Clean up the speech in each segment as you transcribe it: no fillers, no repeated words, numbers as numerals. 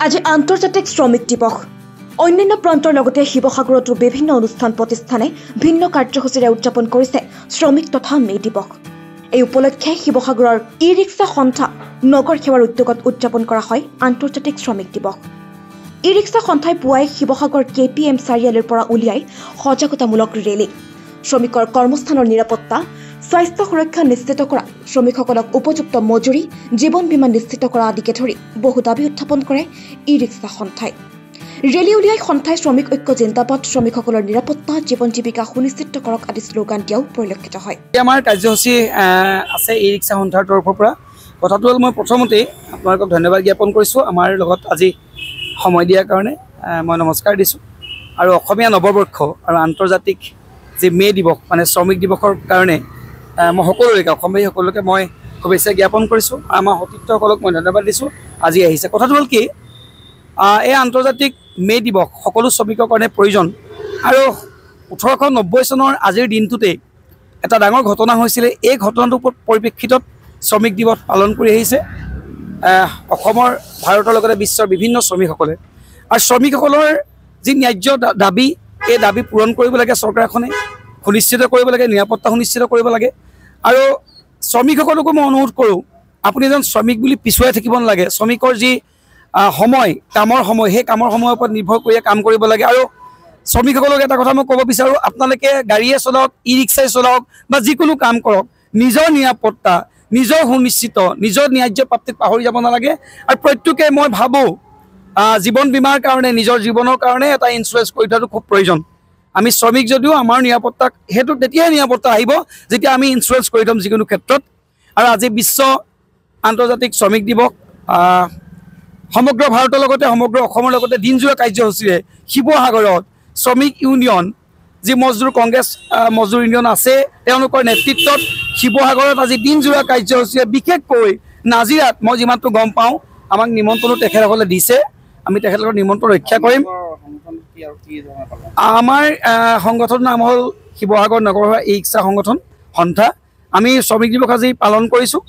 আজি আন্তৰ্জাতিক শ্ৰমিক দিৱস। অন্যান্য প্ৰান্তৰ লগতে শিৱসাগৰতো বিভিন্ন অনুষ্ঠান প্ৰতিষ্ঠানে ভিন্ন কাৰ্যসূচীৰে উদযাপন কৰিছে শ্ৰমিক তথা মে দিৱস। এই উপলক্ষে শিৱসাগৰৰ ই-ৰিক্সা সন্থা নগৰ সেৱাৰ উদ্যোগত উদযাপন কৰা হয় আন্তৰ্জাতিক শ্ৰমিক দিৱস। ই-ৰিক্সা সন্থাই পুৱাই শিৱসাগৰ KPM চাৰিআলিৰ পৰা উলিয়াই সজাগতামূলক ৰেলী, শ্ৰমিকৰ কৰ্মস্থানৰ নিৰাপত্তা, স্বাস্থ্য সুৰক্ষা নিশ্চিত কৰা, শ্ৰমিকসকলক উপযুক্ত মজুৰি, জীৱন বীমা নিশ্চিত কৰা আদিকে ধৰি বহু দাবী উত্থাপন কৰে ই-ৰিক্সা সন্থাই। ৰেলী উলিয়াই সন্থাই শ্ৰমিক ঐক্য জিন্দাবাদ, শ্ৰমিকসকলৰ নিৰাপত্তা, জীৱন জীৱিকা সুনিশ্চিত কৰক আদি শ্লোগান দিয়াও পৰিলক্ষিত হয়। আমাৰ কাৰ্যসূচী আছে ই-ৰিক্সা সন্থাৰ তৰফৰ পৰা। কথাটো হ'ল মই প্ৰথমতেই আপোনালোকক ধন্যবাদ জ্ঞাপন কৰিছোঁ আমাৰ লগত আজি সময় দিয়াৰ কাৰণে। মই নমস্কাৰ দিছোঁ আৰু অসমীয়া নৱবৰ্ষ আৰু আন্তৰ্জাতিক যি মে দিৱস মানে শ্ৰমিক দিৱসৰ কাৰণে মই সকলোলৈকে অসমবাসীসকলকে মই শুভেচ্ছা জ্ঞাপন কৰিছোঁ। আমাৰ সতীৰ্থসকলক মই ধন্যবাদ দিছোঁ আজি আহিছে। কথাটো হ'ল কি, এই আন্তৰ্জাতিক মে দিৱস সকলো শ্ৰমিকৰ কাৰণে প্ৰয়োজন আৰু 1890 চনৰ আজিৰ দিনটোতেই এটা ডাঙৰ ঘটনা হৈছিলে। এই ঘটনাটোৰ পৰিপ্ৰেক্ষিতত শ্ৰমিক দিৱস পালন কৰি আহিছে অসমৰ, ভাৰতৰ লগতে বিশ্বৰ বিভিন্ন শ্ৰমিকসকলে। আৰু শ্ৰমিকসকলৰ যি ন্যায্য দাবী, এই দাবী পূৰণ কৰিব লাগে চৰকাৰখনে, সুনিশ্চিত কৰিব লাগে, নিৰাপত্তা সুনিশ্চিত কৰিব লাগে। আৰু শ্ৰমিকসকলকো মই অনুৰোধ কৰোঁ, আপুনি এজন শ্ৰমিক বুলি পিছুৱাই থাকিব নালাগে। শ্ৰমিকৰ যি সময়, কামৰ সময়, সেই কামৰ সময়ৰ ওপৰত নিৰ্ভৰ কৰিয়ে কাম কৰিব লাগে। আৰু শ্ৰমিকসকলক এটা কথা মই ক'ব বিচাৰোঁ, আপোনালোকে গাড়ীয়ে চলাওক, ই-ৰিক্সাই চলাওক বা যিকোনো কাম কৰক, নিজৰ নিৰাপত্তা, নিজৰ সুনিশ্চিত, নিজৰ ন্যায্য প্ৰাপ্তিক পাহৰি যাব নালাগে। আৰু প্ৰত্যেকে মই ভাবোঁ জীৱন বীমাৰ কাৰণে, নিজৰ জীৱনৰ কাৰণে এটা ইঞ্চুৰেঞ্চ কৰি থোৱাটো খুব প্ৰয়োজন। আমি শ্ৰমিক যদিও আমাৰ নিৰাপত্তা সেইটো তেতিয়াই নিৰাপত্তা আহিব যেতিয়া আমি ইঞ্চুৰেঞ্চ কৰি থ'ম যিকোনো ক্ষেত্ৰত। আৰু আজি বিশ্ব আন্তৰ্জাতিক শ্ৰমিক দিৱস সমগ্ৰ ভাৰতৰ লগতে সমগ্ৰ অসমৰ লগতে দিনজোৰা কাৰ্যসূচীৰে শিৱসাগৰত শ্ৰমিক ইউনিয়ন, যি মজদুৰ কংগ্ৰেছ মজদুৰ ইউনিয়ন আছে, তেওঁলোকৰ নেতৃত্বত শিৱসাগৰত আজি দিনজোৰা কাৰ্যসূচীৰে বিশেষকৈ নাজিৰাত মই যিমানটো গম পাওঁ আমাক নিমন্ত্ৰণো তেখেতসকলে দিছে। আমি তেখেতলোকৰ নিমন্ত্ৰণ ৰক্ষা কৰিম। আমাৰ সংগঠনৰ নাম হ'ল শিৱসাগৰ নগৰ ই-ৰিক্সা সংগঠন সন্থা। আমি শ্ৰমিক দিৱস আজি পালন কৰিছোঁ,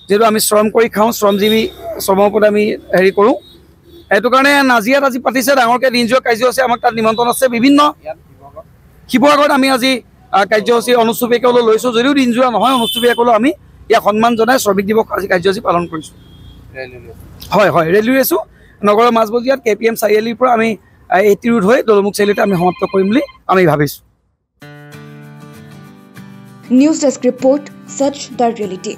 যিহেতু আমি শ্ৰম কৰি খাওঁ, শ্ৰমজীৱী, শ্ৰমৰ ওপৰত আমি হেৰি কৰোঁ। সেইটো কাৰণে নাজিৰাত আজি পাতিছে ডাঙৰকৈ দিনজোৰা কাৰ্যসূচী, আমাক তাত নিমন্ত্ৰণ আছে। বিভিন্ন শিৱসাগৰত আমি আজি কাৰ্যসূচী অনুষ্ঠুপীয়াকৈ লৈছোঁ, যদিও দিনজোৰা নহয়, অনুষ্ঠুপীয়াকৈ আমি ইয়াক সন্মান জনাই শ্ৰমিক দিৱস আজি কাৰ্যসূচী পালন কৰিছোঁ। হয় হয়, ৰেলী লৈছোঁ নগৰৰ মাজমজিয়াত KPM চাৰিআলিৰ পৰা আমি 80 ৰোড হৈ দলমুখ চাৰিআলিতে আমি সমাপ্ত কৰিম বুলি আমি ভাবিছোঁ। নিউজ ডেস্ক ৰিপৰ্ট, সচ দ্য ৰিয়েলিটি।